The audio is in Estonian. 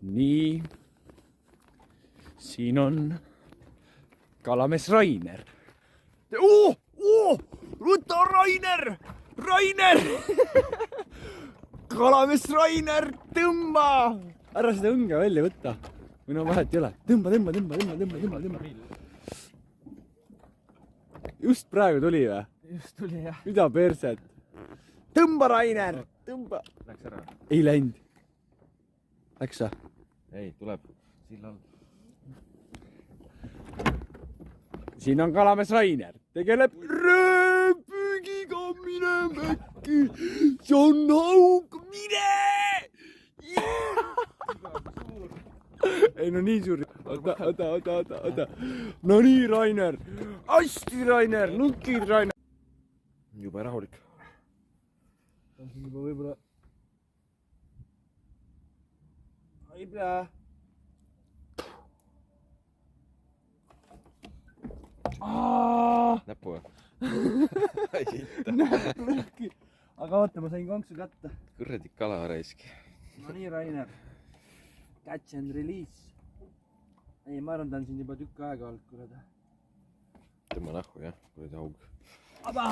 nii, siin on kalamees Rainer. Võta Rainer! Rainer! Kalamees Rainer, tõmba! Ära seda õnge välja võtta. Või no vahet ei ole. Tõmba. Just praegu tuli või? Just tuli jah. Mida perset? Tõmba Rainer! Tõmba! Läks ära? Ei läinud. Läks sa? Ei, tuleb sillal. Siin on kalamees Rainer. Tegeleb rööpüügiga, mine mäkki. See on haug, mine! Ei no nii suur. Oota. No nii, Rainer. Hästi, Rainer. Nukid, Rainer. Jube rahulik. On siin juba võib-olla... Ei pea. Näpu või? Näpu lõhki. Aga oota, ma sain konksu kätte. Kuradi kalaraisk. No nii, Rainer. Catch and release. Ei, ma arvan, ta on siin juba tükk aega olnud, kurada. Tõmba nahku jah, kuradi haug. Aba!